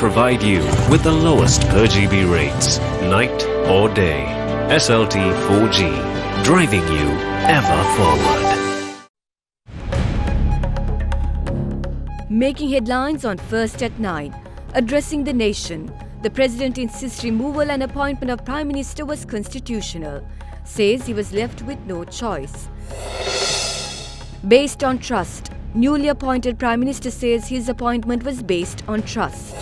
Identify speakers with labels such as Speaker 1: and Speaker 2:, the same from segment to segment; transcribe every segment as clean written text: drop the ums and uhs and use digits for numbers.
Speaker 1: provide you with the lowest per GB rates, night or day. SLT 4G, driving you ever forward.
Speaker 2: Making headlines on First at 9. Addressing the nation, the President insists removal and appointment of Prime Minister was constitutional. Says he was left with no choice. Based on trust. Newly appointed Prime Minister says his appointment was based on trust.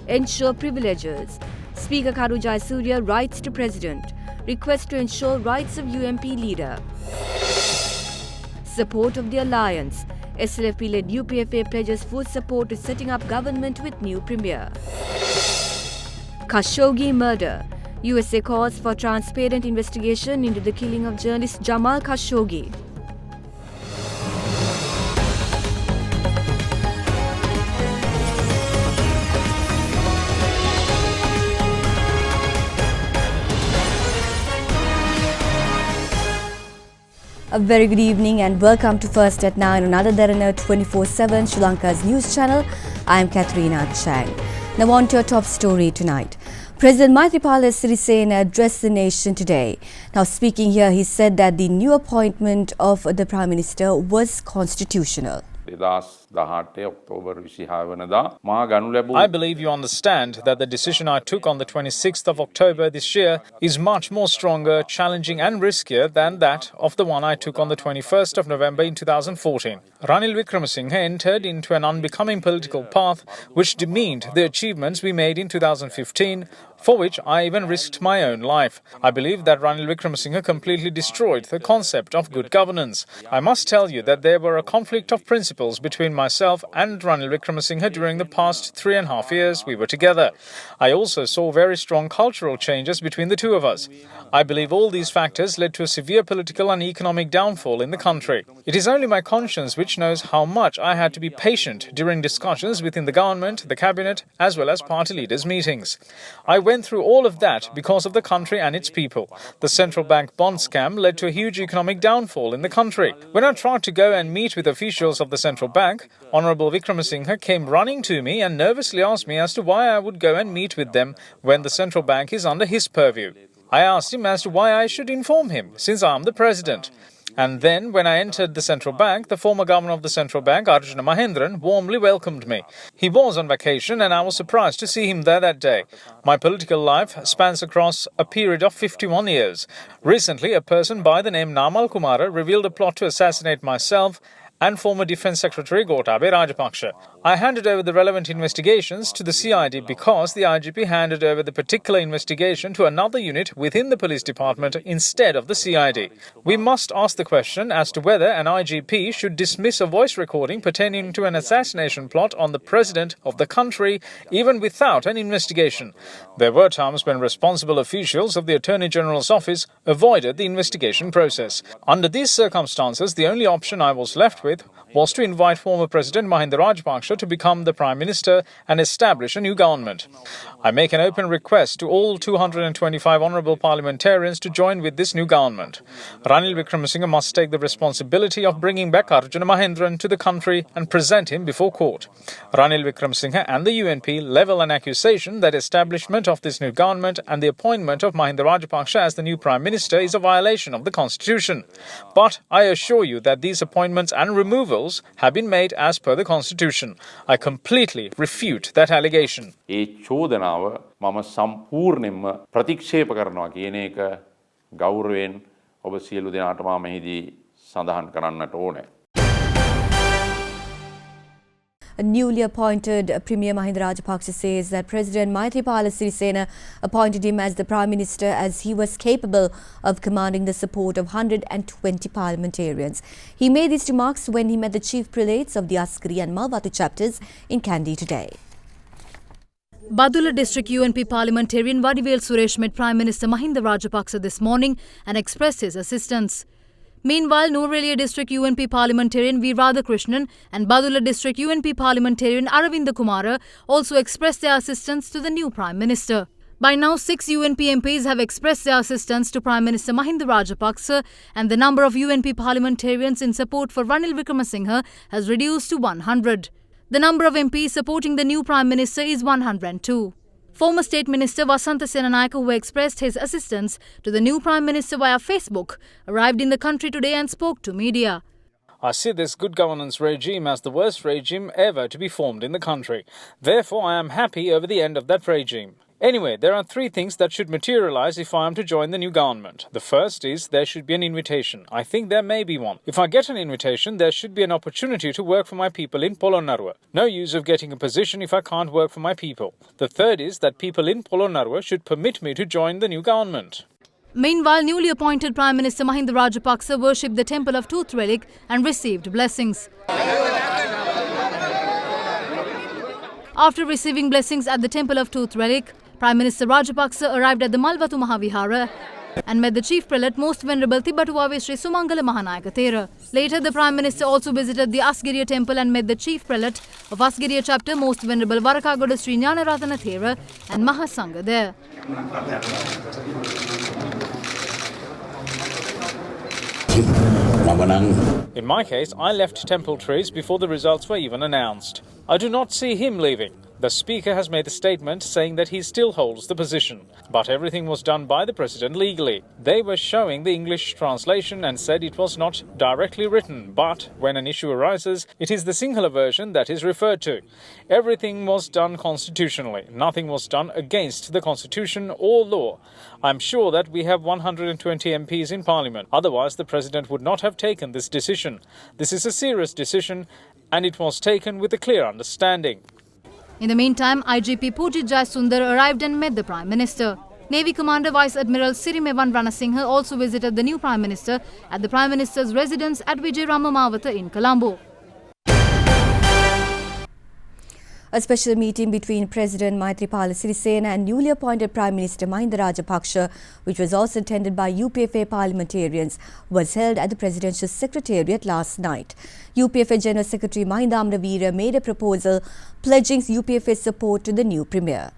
Speaker 2: Ensure privileges. Speaker Karu Jayasuriya writes to President. Request to ensure rights of UMP leader. Support of the alliance. SLFP-led UPFA pledges full support to setting up government with new premier. Khashoggi murder. USA calls for transparent investigation into the killing of journalist Jamal Khashoggi. A very good evening and welcome to First at 9 on another Derana 24/7 Sri Lanka's news channel. I am Katharina Chang. Now on to our top story tonight. President Maithripala Sirisena addressed the nation today. Now speaking here, he said that the new appointment of the Prime Minister was constitutional.
Speaker 3: I believe you understand that the decision I took on the 26th of October this year is much more stronger, challenging and riskier than that of the one I took on the 21st of November in 2014. Ranil Wickremesinghe entered into an unbecoming political path which demeaned the achievements we made in 2015, for which I even risked my own life. I believe that Ranil Wickremesinghe completely destroyed the concept of good governance. I must tell you that there were a conflict of principles between myself and Ranil Wickremesinghe during the past 3.5 years we were together. I also saw very strong cultural changes between the two of us. I believe all these factors led to a severe political and economic downfall in the country. It is only my conscience which knows how much I had to be patient during discussions within the government, the cabinet, as well as party leaders' meetings. I went through all of that because of the country and its people. The central bank bond scam led to a huge economic downfall in the country. When I tried to go and meet with officials of the central bank, Honourable Wickremesinghe came running to me and nervously asked me as to why I would go and meet with them when the central bank is under his purview. I asked him as to why I should inform him, since I am the president. And then, when I entered the central bank, the former governor of the central bank, Arjuna Mahendran, warmly welcomed me. He was on vacation and I was surprised to see him there that day. My political life spans across a period of 51 years. Recently, a person by the name Namal Kumara revealed a plot to assassinate myself and former Defence Secretary Gotabaya Rajapaksa. I handed over the relevant investigations to the CID because the IGP handed over the particular investigation to another unit within the police department instead of the CID. We must ask the question as to whether an IGP should dismiss a voice recording pertaining to an assassination plot on the president of the country even without an investigation. There were times when responsible officials of the Attorney General's office avoided the investigation process. Under these circumstances, the only option I was left with was to invite former President Mahinda Rajapaksa to become the Prime Minister and establish a new government. I make an open request to all 225 honourable parliamentarians to join with this new government. Ranil Wickremesinghe must take the responsibility of bringing back Arjuna Mahendran to the country and present him before court. Ranil Wickremesinghe and the UNP level an accusation that establishment of this new government and the appointment of Mahinda Rajapaksa as the new Prime Minister is a violation of the Constitution. But I assure you that these appointments and removals have been made as per the Constitution. I completely refute that allegation.
Speaker 4: ඒ චෝදනාව මම සම්පූර්ණයෙන්ම ප්‍රතික්ෂේප කරනවා කියන එක ගෞරවයෙන් ඔබ සියලු දෙනාට මම මෙහිදී සඳහන් කරන්නට ඕනේ.
Speaker 2: A newly appointed Premier Mahinda Rajapaksa says that President Maithripala Sirisena appointed him as the Prime Minister as he was capable of commanding the support of 120 parliamentarians. He made these remarks when he met the chief prelates of the Askari and Malwatu chapters in Kandy today.
Speaker 5: Badula District UNP parliamentarian Vadivel Suresh met Prime Minister Mahinda Rajapaksa this morning and expressed his assistance. Meanwhile, Nuwara District UNP parliamentarian V. Radhakrishnan and Badula District UNP parliamentarian Aravinda Kumara also expressed their assistance to the new Prime Minister. By now, 6 UNP MPs have expressed their assistance to Prime Minister Mahinda Rajapaksa, and the number of UNP parliamentarians in support for Ranil Wickremesinghe has reduced to 100. The number of MPs supporting the new Prime Minister is 102. Former State Minister Vasantha Senanayake, who expressed his assistance to the new Prime Minister via Facebook, arrived in the country today and spoke to media.
Speaker 3: I see this good governance regime as the worst regime ever to be formed in the country. Therefore, I am happy over the end of that regime. Anyway, there are three things that should materialize if I am to join the new government. The first is there should be an invitation. I think there may be one. If I get an invitation, there should be an opportunity to work for my people in Polonnaruwa. No use of getting a position if I can't work for my people. The third is that people in Polonnaruwa should permit me to join the new government.
Speaker 5: Meanwhile, newly appointed Prime Minister Mahinda Rajapaksa worshipped the Temple of Tooth Relic and received blessings. After receiving blessings at the Temple of Tooth Relic, Prime Minister Rajapaksa arrived at the Malvatu Mahavihara and met the Chief Prelate Most Venerable Tibbatuwave Sri Sumangala Mahanayaka Thera. Later, the Prime Minister also visited the Asgiriya Temple and met the Chief Prelate of Asgiriya Chapter Most Venerable Varakagoda Sri Jnanaratana Thera and Mahasangha there.
Speaker 3: In my case, I left Temple Trees before the results were even announced. I do not see him leaving. The Speaker has made a statement saying that he still holds the position. But everything was done by the President legally. They were showing the English translation and said it was not directly written, but when an issue arises, it is the Sinhala version that is referred to. Everything was done constitutionally. Nothing was done against the Constitution or law. I'm sure that we have 120 MPs in Parliament. Otherwise, the President would not have taken this decision. This is a serious decision and it was taken with a clear understanding.
Speaker 5: In the meantime, IGP Pujit Jayasundar arrived and met the Prime Minister. Navy Commander Vice Admiral Sirimevan Ranasinghe also visited the new Prime Minister at the Prime Minister's residence at Vijay Ramamawatha in Colombo.
Speaker 2: A special meeting between President Maithripala Sirisena and newly appointed Prime Minister Mahinda Rajapaksa, which was also attended by UPFA parliamentarians, was held at the Presidential Secretariat last night. UPFA General Secretary Mahinda Amravira made a proposal pledging UPFA's support to the new Premier.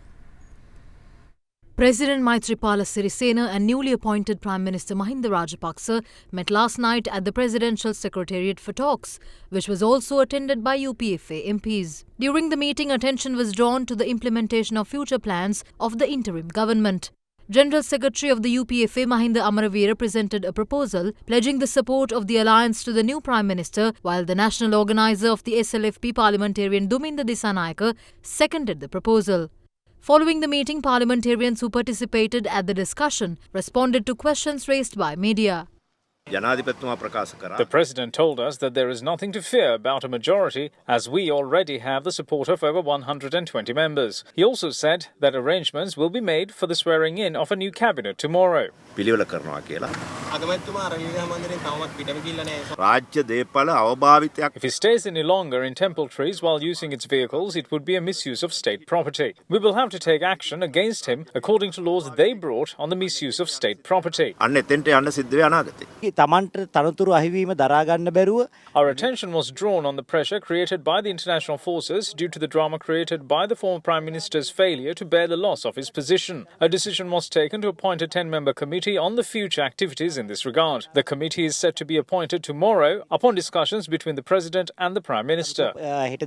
Speaker 5: President Maithripala Sirisena and newly appointed Prime Minister Mahinda Rajapaksa met last night at the Presidential Secretariat for talks, which was also attended by UPFA MPs. During the meeting, attention was drawn to the implementation of future plans of the interim government. General Secretary of the UPFA Mahinda Amravira presented a proposal pledging the support of the alliance to the new Prime Minister, while the national organizer of the SLFP parliamentarian Duminda Disanayake seconded the proposal. Following the meeting, parliamentarians who participated at the discussion responded to questions raised by media.
Speaker 3: The President told us that there is nothing to fear about a majority, as we already have the support of over 120 members. He also said that arrangements will be made for the swearing in of a new cabinet tomorrow. If he stays any longer in Temple Trees while using its vehicles, it would be a misuse of state property. We will have to take action against him according to laws they brought on the misuse of state property. Our attention was drawn on the pressure created by the international forces due to the drama created by the former Prime Minister's failure to bear the loss of his position. A decision was taken to appoint a 10-member committee on the future activities in this regard. The committee is set to be appointed tomorrow upon discussions between the President and the Prime Minister. They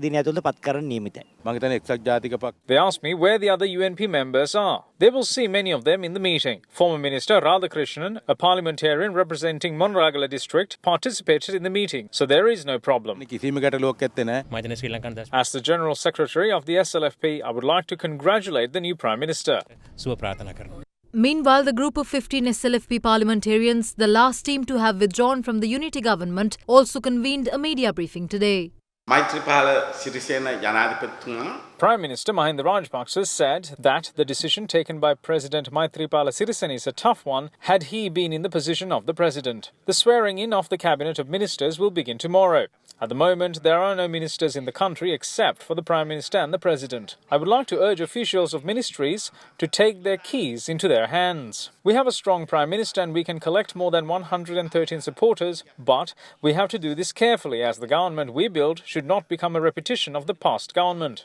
Speaker 3: asked me where the other UNP members are. They will see many of them in the meeting. Former Minister Radhakrishnan, a parliamentarian representing Monragala district, participated in the meeting, so there is no problem. As the General Secretary of the SLFP, I would like to congratulate the new Prime Minister.
Speaker 5: Meanwhile, the group of 15 SLFP parliamentarians, the last team to have withdrawn from the unity government, also convened a media briefing today.
Speaker 3: Prime Minister Mahinda Rajapaksa said that the decision taken by President Maithripala Sirisena is a tough one had he been in the position of the President. The swearing in of the Cabinet of Ministers will begin tomorrow. At the moment, there are no ministers in the country except for the Prime Minister and the President. I would like to urge officials of ministries to take their keys into their hands. We have a strong Prime Minister and we can collect more than 113 supporters, but we have to do this carefully as the government we build should not become a repetition of the past government.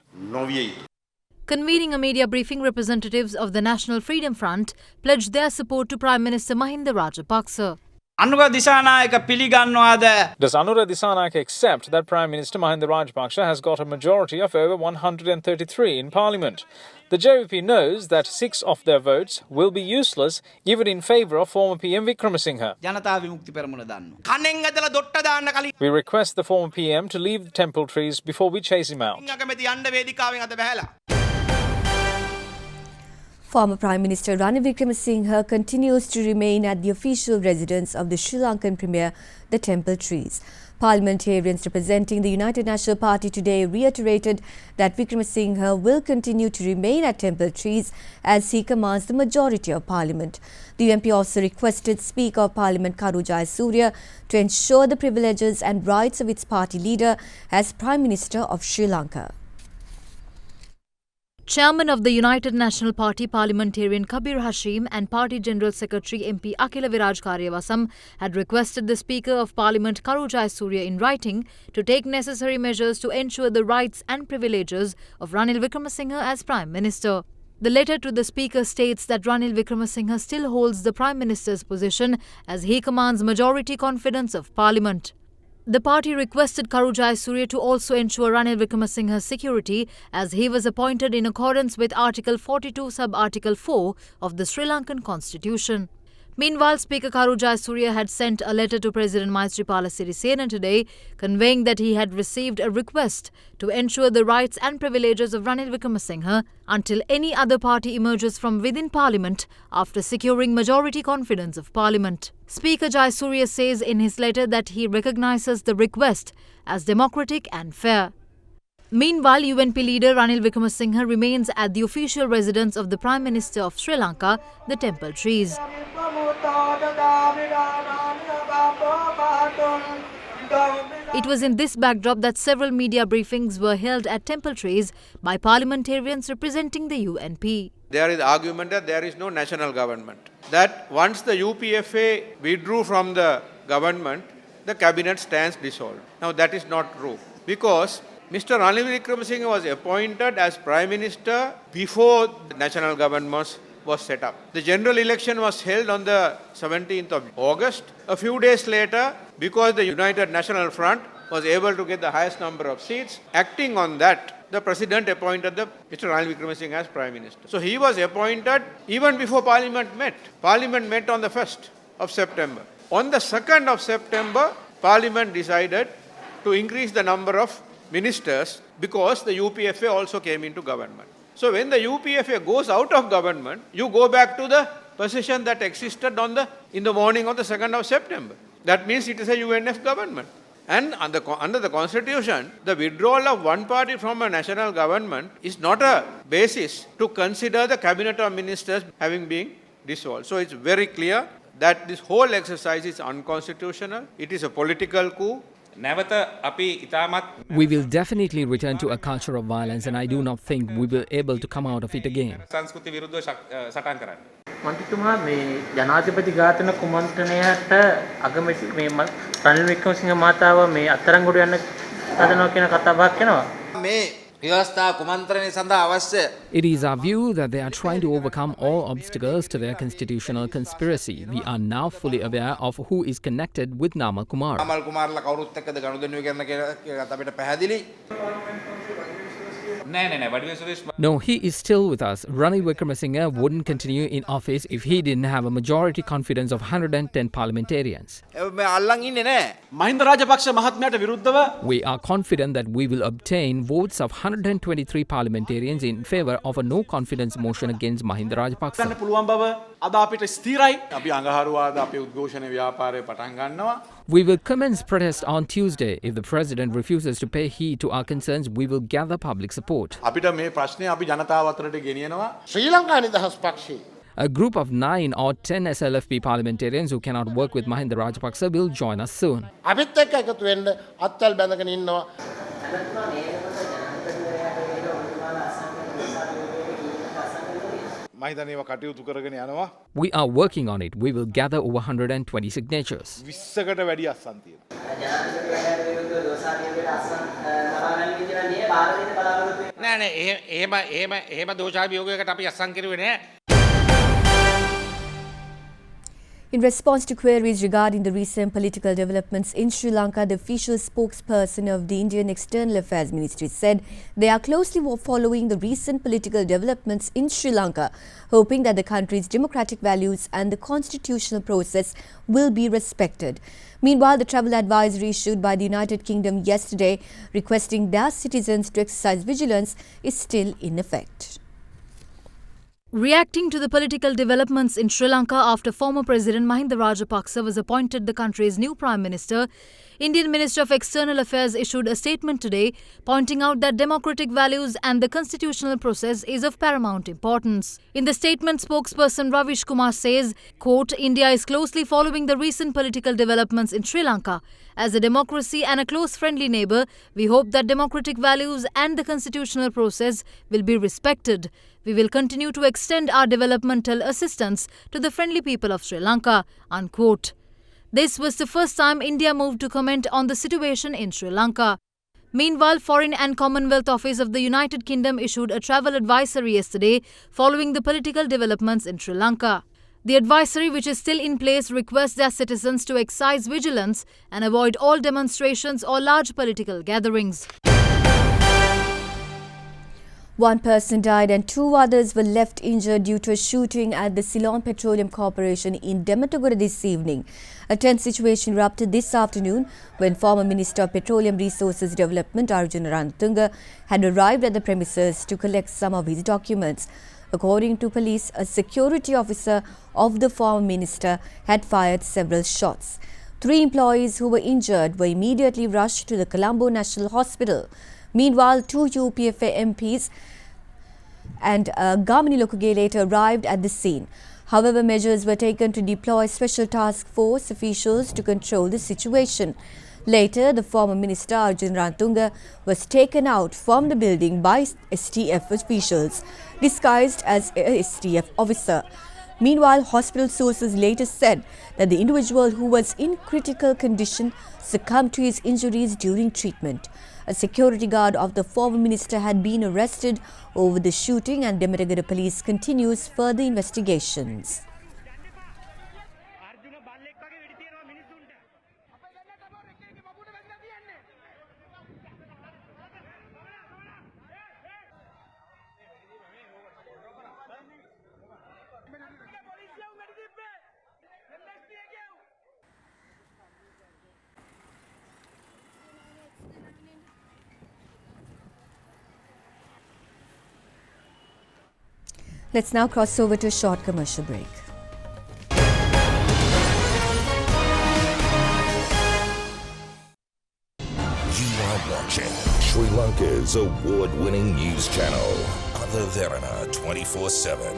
Speaker 5: Convening a media briefing, representatives of the National Freedom Front pledged their support to Prime Minister Mahinda Rajapaksa.
Speaker 6: Anura Dissanayake පිළිගන්නවාද?
Speaker 3: Does Anura Dissanayake accept that Prime Minister Mahinda Rajapaksa has got a majority of over 133 in Parliament? The JVP knows that 6 of their votes will be useless even in favour of former PM Wickremesinghe.
Speaker 6: Janatha Vimukthi Peramuna දන්නවා. කණෙන් ඇදලා දොට්ට දාන්න කලින්
Speaker 3: We request the former PM to leave the temple trees before we chase him out.
Speaker 6: අගමැති යන්න වේදිකාවෙන් අත බැහැලා.
Speaker 2: Former Prime Minister Ranil Wickremesinghe continues to remain at the official residence of the Sri Lankan Premier, the Temple Trees. Parliamentarians representing the United National Party today reiterated that Wickremesinghe will continue to remain at Temple Trees as he commands the majority of Parliament. The UNP also requested Speaker of Parliament Karu Jayasuriya to ensure the privileges and rights of its party leader as Prime Minister of Sri Lanka.
Speaker 5: Chairman of the United National Party parliamentarian Kabir Hashim and Party General Secretary MP Akila Viraj Karyavasam had requested the Speaker of Parliament Karu Jayasuriya in writing to take necessary measures to ensure the rights and privileges of Ranil Wickremesinghe as Prime Minister. The letter to the Speaker states that Ranil Wickremesinghe still holds the Prime Minister's position as he commands majority confidence of Parliament. The party requested Karu Jayasuriya to also ensure Ranil Wickremesinghe's security as he was appointed in accordance with Article 42 sub-Article 4 of the Sri Lankan Constitution. Meanwhile, Speaker Karu Jayasuriya had sent a letter to President Maithripala Sirisena today conveying that he had received a request to ensure the rights and privileges of Ranil Wickremesinghe until any other party emerges from within Parliament after securing majority confidence of Parliament. Speaker Jayasuriya says in his letter that he recognises the request as democratic and fair. Meanwhile, UNP leader Ranil Wickremesinghe remains at the official residence of the Prime Minister of Sri Lanka, the Temple Trees. It was in this backdrop that several media briefings were held at Temple Trees by parliamentarians representing the UNP.
Speaker 7: There is argument that there is no national government. That once the UPFA withdrew from the government, the cabinet stands dissolved. Now that is not true because Mr. Ranil Wickremesinghe was appointed as Prime Minister before the national government was set up. The general election was held on the 17th of August. A few days later, because the United National Front was able to get the highest number of seats, acting on that, the President appointed Mr. Ranil Wickremesinghe as Prime Minister. So he was appointed even before Parliament met. Parliament met on the 1st of September. On the 2nd of September, Parliament decided to increase the number of ministers because the UPFA also came into government. So when the UPFA goes out of government, you go back to the position that existed in the morning of the 2nd of September. That means it is a UNF government. And under the constitution, the withdrawal of one party from a national government is not a basis to consider the cabinet of ministers having been dissolved. So it's very clear that this whole exercise is unconstitutional. It is a political coup.
Speaker 8: We will definitely return to a culture of violence and I do not think we will be able to come out of it again.
Speaker 9: මන්ත්‍රීතුමා මේ ජනාධිපති ඝාතන කුමන්ත්‍රණයට අගමැති මේ රනිල් වික්‍රමසිංහ මහතාව මේ අත්අඩංගුවට යන්න හදනවා කියන කතාවක් යනවා.
Speaker 6: මේ ව්‍යවස්ථා කුමන්ත්‍රණය සඳහා අවශ්‍ය
Speaker 8: It is our view that they are trying to overcome all obstacles to their constitutional conspiracy. We are now fully aware of who is connected with Namal Kumar.
Speaker 6: Amal කුමාරලා කවුරුත් එක්කද ගනුදෙනුව කරන කියලා අපිට පැහැදිලි.
Speaker 8: No, he is still with us. Ranil Wickremesinghe wouldn't continue in office if he didn't have a majority confidence of 110 parliamentarians.
Speaker 6: Mahinda Rajapaksa මහත්මයාට විරුද්ධව
Speaker 8: We are confident that we will obtain votes of 123 parliamentarians in favor of a no confidence motion against Mahinda Rajapaksa.
Speaker 6: පුළුවන් බව අද අපිට ස්ථිරයි. අපි අඟහරුවාද අපේ උද්ඝෝෂණ ව්‍යාපාරය පටන් ගන්නවා.
Speaker 8: We will commence protest on Tuesday. If the president refuses to pay heed to our concerns, we will gather public support.
Speaker 6: අපිට මේ ප්‍රශ්නේ අපි ජනතාව අතරට ගෙනියනවා.
Speaker 10: ශ්‍රී ලංකා නිදහස් පක්ෂයේ
Speaker 8: A group of 9 or 10 SLFP parliamentarians who cannot work with Mahinda Rajapaksa will join us soon.
Speaker 10: අපිත් එක්ක එකතු වෙන්න අත්වල බැඳගෙන ඉන්නවා.
Speaker 8: We are working on it. We will gather over 120 signatures.
Speaker 6: 20කට වැඩි අස්සන් තියෙනවා.
Speaker 10: නෑ එහෙම දෝෂාභියෝගයකට අපි අස්සන් කරුවේ නෑ.
Speaker 2: In response to queries regarding the recent political developments in Sri Lanka, the official spokesperson of the Indian External Affairs Ministry said they are closely following the recent political developments in Sri Lanka, hoping that the country's democratic values and the constitutional process will be respected. Meanwhile, the travel advisory issued by the United Kingdom yesterday requesting their citizens to exercise vigilance is still in effect.
Speaker 5: Reacting to the political developments in Sri Lanka after former President Mahinda Rajapaksa was appointed the country's new Prime Minister, Indian Minister of External Affairs issued a statement today pointing out that democratic values and the constitutional process is of paramount importance. In the statement, spokesperson Ravish Kumar says, quote, India is closely following the recent political developments in Sri Lanka. As a democracy and a close friendly neighbour, we hope that democratic values and the constitutional process will be respected. We will continue to extend our developmental assistance to the friendly people of Sri Lanka, unquote. This was the first time India moved to comment on the situation in Sri Lanka. Meanwhile, Foreign and Commonwealth Office of the United Kingdom issued a travel advisory yesterday following the political developments in Sri Lanka. The advisory, which is still in place, requests their citizens to exercise vigilance and avoid all demonstrations or large political gatherings.
Speaker 2: One person died and two others were left injured due to a shooting at the Ceylon Petroleum Corporation in Dematagora this evening. A tense situation erupted this afternoon when former Minister of Petroleum Resources Development Arjuna Ranatunga had arrived at the premises to collect some of his documents. According to police, a security officer of the former minister had fired several shots. 3 employees who were injured were immediately rushed to the Colombo National Hospital. Meanwhile, 2 UPFA MPs and Gamini Lokugay later arrived at the scene. However, measures were taken to deploy special task force officials to control the situation. Later, the former minister Arjun Ranatunga was taken out from the building by STF officials, disguised as a STF officer. Meanwhile, hospital sources later said that the individual who was in critical condition succumbed to his injuries during treatment. A security guard of the former minister had been arrested over the shooting and Dematagora police continues further investigations. Let's now cross over to a short commercial break.
Speaker 11: You are watching Sri Lanka's award-winning news channel, Derana 24/7.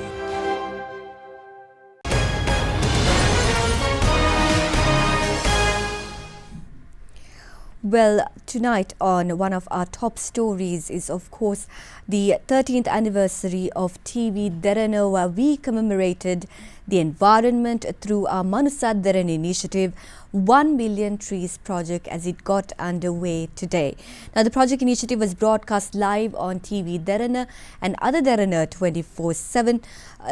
Speaker 2: Well, tonight on one of our top stories is, of course, the 13th anniversary of TV Derana, where we commemorated the environment through our Manusad Derana initiative, 1 million trees project, as it got underway today. Now, the project initiative was broadcast live on TV Derana and other Derana 24/7,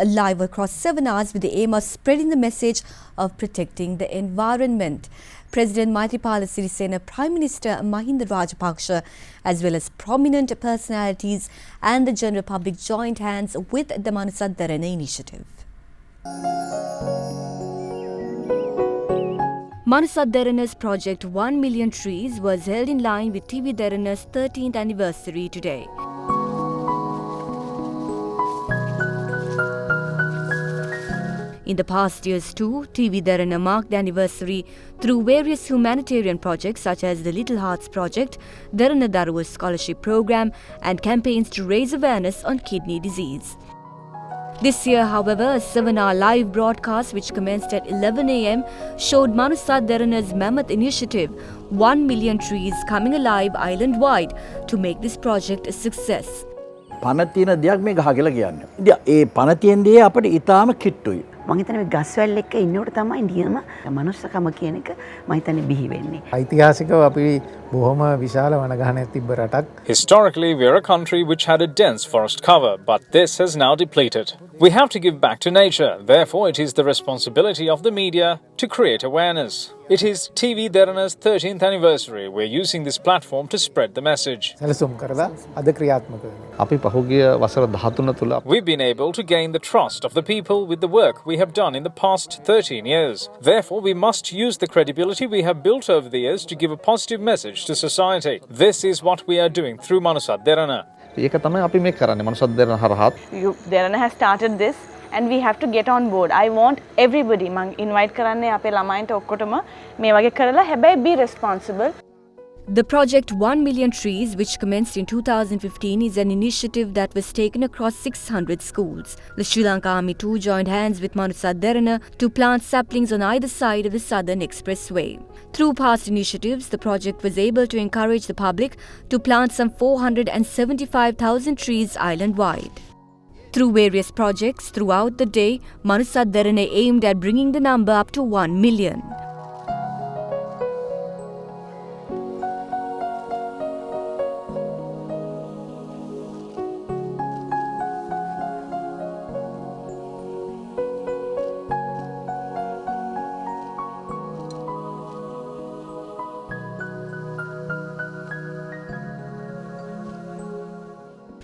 Speaker 2: live across 7 hours with the aim of spreading the message of protecting the environment. President Maithripala Sirisena, Prime Minister Mahinda Rajapaksa, as well as prominent personalities and the general public joined hands with the Manusad Derana initiative. Manusad Derana's project 1 million trees was held in line with TV Derana's 13th anniversary today. In the past years too, TV Derana marked the anniversary through various humanitarian projects such as the Little Hearts Project, Derana Daruwa Scholarship Program and campaigns to raise awareness on kidney disease. This year, however, a 7-hour live broadcast which commenced at 11 a.m. showed Manusad Derana's mammoth initiative, 1 million trees coming alive island-wide to make this project a success.
Speaker 12: පණ තියෙන දෙයක් මේ ගහ කියලා කියන්නේ. ඉතින් ඒ පණ තියෙන දේ අපිට ඊටාම කිට්ටුයි.
Speaker 13: මම හිතන්නේ මේ ගස්වැල් එක්ක ඉන්නකොට තමයි නියම මනුස්සකම කියන එක මම හිතන්නේ බිහි වෙන්නේ.
Speaker 14: ඓතිහාසිකව අපි
Speaker 3: Historically, we are a country which had a dense forest cover, but this has now depleted. We have to give back to nature. Therefore, it is the responsibility of the media to create awareness. It is TV Derana's 13th anniversary. We're using this platform to spread the message. We've been able to gain the trust of the people with the work we have done in the past 13 years. Therefore, we must use the credibility we have built over the years to give a positive message to society. This is what we are doing through Manusat Derana.
Speaker 13: Derana has started this and we have to get on board. I want everybody invite karanne ape lamainta okkotama me wage karala habai be responsible.
Speaker 2: The project 1 Million Trees, which commenced in 2015, is an initiative that was taken across 600 schools. The Sri Lanka Army too joined hands with Manusat Derana to plant saplings on either side of the Southern Expressway. Through past initiatives, the project was able to encourage the public to plant some 475,000 trees island-wide. Through various projects throughout the day, Manusat Derana aimed at bringing the number up to 1 million.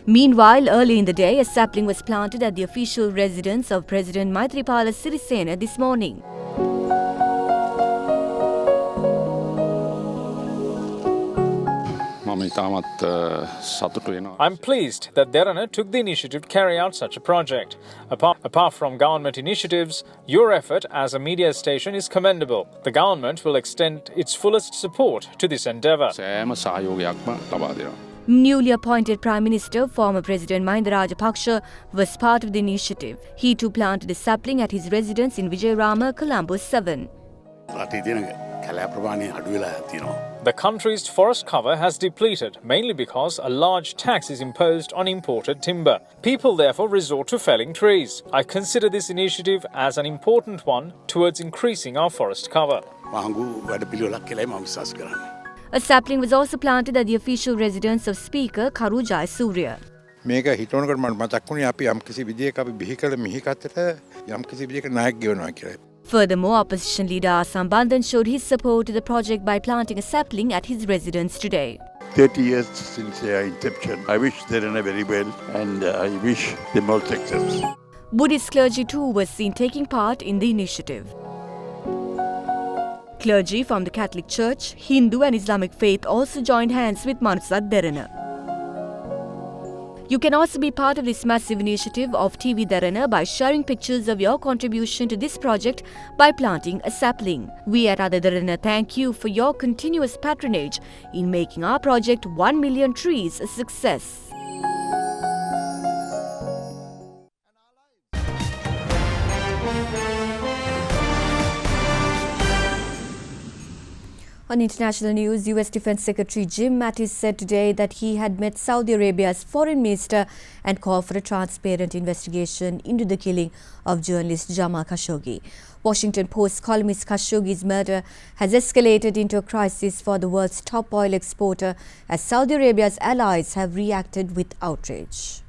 Speaker 2: Meanwhile, early in the day, a sapling was planted at the official residence of President Maithripala Sirisena this morning.
Speaker 3: I'm pleased that Derana took the initiative to carry out such a project. Apart from government initiatives, your effort as a media station is commendable. The government will extend its fullest support to this endeavour.
Speaker 2: Newly appointed Prime Minister, former President Mahinda Rajapaksa, was part of the initiative. He too planted a sapling at his residence in Vijayarama, Colombo 7.
Speaker 3: The country's forest cover has depleted, mainly because a large tax is imposed on imported timber. People therefore resort to felling trees. I consider this initiative as an important one towards increasing our forest cover.
Speaker 2: A sapling was also planted at the official residence of Speaker Karu Jayasuriya. Furthermore, opposition leader Asam Bandhan showed his support to the project by planting a sapling at his residence today.
Speaker 14: 30 years since their inception. I wish Derana very well and I wish them all success.
Speaker 2: Buddhist clergy too was seen taking part in the initiative. Clergy from the Catholic Church, Hindu and Islamic faith also joined hands with Manusat Derana. You can also be part of this massive initiative of TV Derana by sharing pictures of your contribution to this project by planting a sapling. We at Ada Derana thank you for your continuous patronage in making our project 1 million trees a success. On international news, US Defense Secretary Jim Mattis said today that he had met Saudi Arabia's foreign minister and called for a transparent investigation into the killing of journalist Jamal Khashoggi. Washington Post columnist Khashoggi's murder has escalated into a crisis for the world's top oil exporter as Saudi Arabia's allies have reacted with outrage.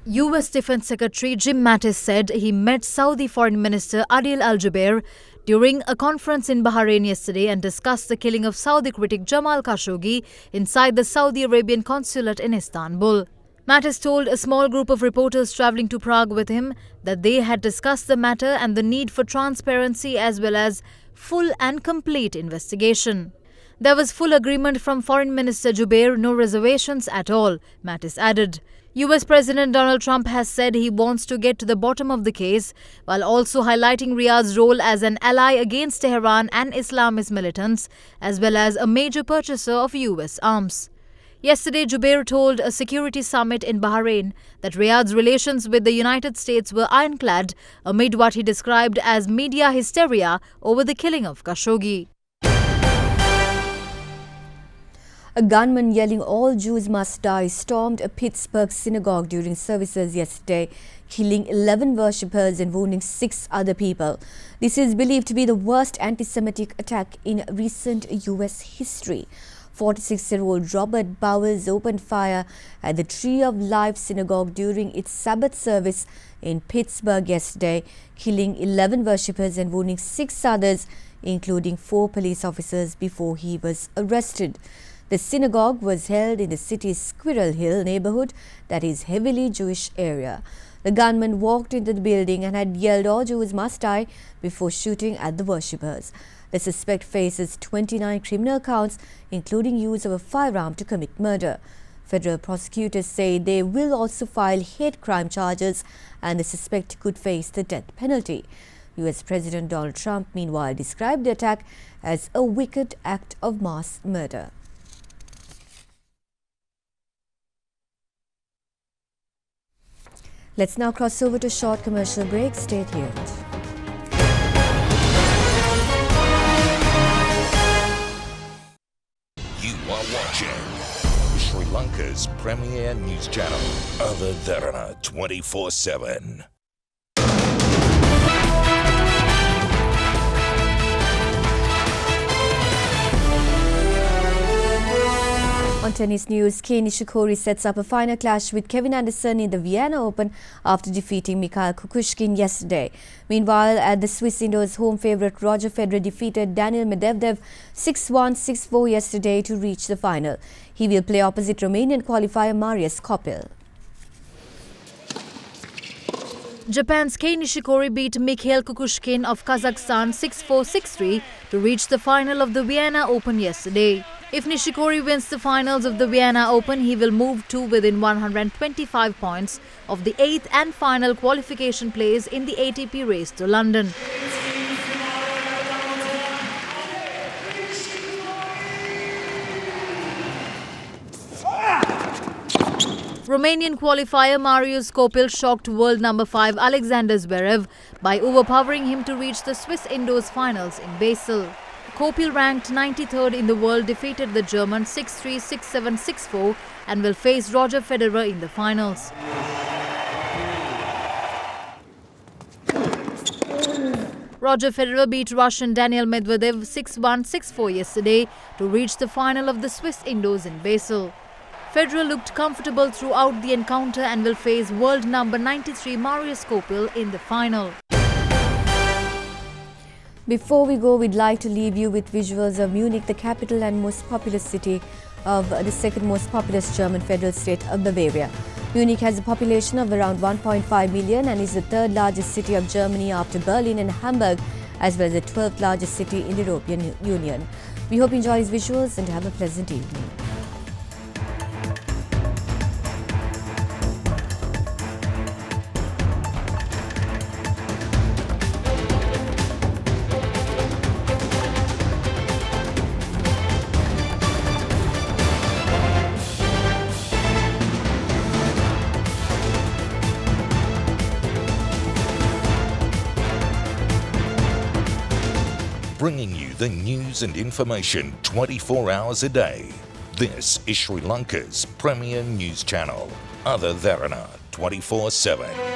Speaker 5: US Defense Secretary Jim Mattis said he met Saudi Foreign Minister Adil Al-Jubeir during a conference in Bahrain yesterday and discussed the killing of Saudi critic Jamal Khashoggi inside the Saudi Arabian consulate in Istanbul. Mattis told a small group of reporters travelling to Prague with him that they had discussed the matter and the need for transparency as well as full and complete investigation. There was full agreement from Foreign Minister Jubeir, no reservations at all, Mattis added. US President Donald Trump has said he wants to get to the bottom of the case, while also highlighting Riyadh's role as an ally against Tehran and Islamist militants, as well as a major purchaser of US arms. Yesterday, Jubeir told a security summit in Bahrain that Riyadh's relations with the United States were ironclad amid what he described as media hysteria over the killing of Khashoggi.
Speaker 2: A gunman yelling "All Jews must die" stormed a Pittsburgh synagogue during services yesterday, killing 11 worshippers and wounding 6 other people. This is believed to be the worst anti-Semitic attack in recent US history. 46-year-old Robert Bowers opened fire at the Tree of Life synagogue during its Sabbath service in Pittsburgh yesterday, killing 11 worshippers and wounding 6 others, including 4 police officers, before he was arrested. The synagogue was held in the city's Squirrel Hill neighborhood, that is heavily Jewish area. The gunman walked into the building and had yelled, "All Jews must die," before shooting at the worshippers. The suspect faces 29 criminal counts, including use of a firearm to commit murder. Federal prosecutors say they will also file hate crime charges, and the suspect could face the death penalty. US President Donald Trump, meanwhile, described the attack as a wicked act of mass murder. Let's now cross over to a short commercial break. Stay tuned.
Speaker 11: You are watching Sri Lanka's premier news channel, Other Derana 24/7.
Speaker 2: On tennis news, Kei Nishikori sets up a final clash with Kevin Anderson in the Vienna Open after defeating Mikhail Kukushkin yesterday. Meanwhile, at the Swiss indoors, home favourite Roger Federer defeated Daniil Medvedev 6-1, 6-4 yesterday to reach the final. He will play opposite Romanian qualifier Marius Copil.
Speaker 5: Japan's Kei Nishikori beat Mikhail Kukushkin of Kazakhstan 6-4, 6-3 to reach the final of the Vienna Open yesterday. If Nishikori wins the finals of the Vienna Open, he will move to within 125 points of the 8th and final qualification place in the ATP race to London. Romanian qualifier Marius Copil shocked world number 5 Alexander Zverev by overpowering him to reach the Swiss indoors finals in Basel. Copil, ranked 93rd in the world, defeated the German 6-3, 6-7, 6-4 and will face Roger Federer in the finals. Roger Federer beat Russian Daniil Medvedev 6-1, 6-4 yesterday to reach the final of the Swiss indoors in Basel. Federer looked comfortable throughout the encounter and will face world number 93 Marius Copil in the final.
Speaker 2: Before we go, we'd like to leave you with visuals of Munich, the capital and most populous city of the second most populous German federal state of Bavaria. Munich has a population of around 1.5 million and is the 3rd largest city of Germany after Berlin and Hamburg, as well as the 12th largest city in the European Union. We hope you enjoy these visuals and have a pleasant evening.
Speaker 11: Bringing you the news and information 24 hours a day. This is Sri Lanka's premier news channel, Other Derana 24/7.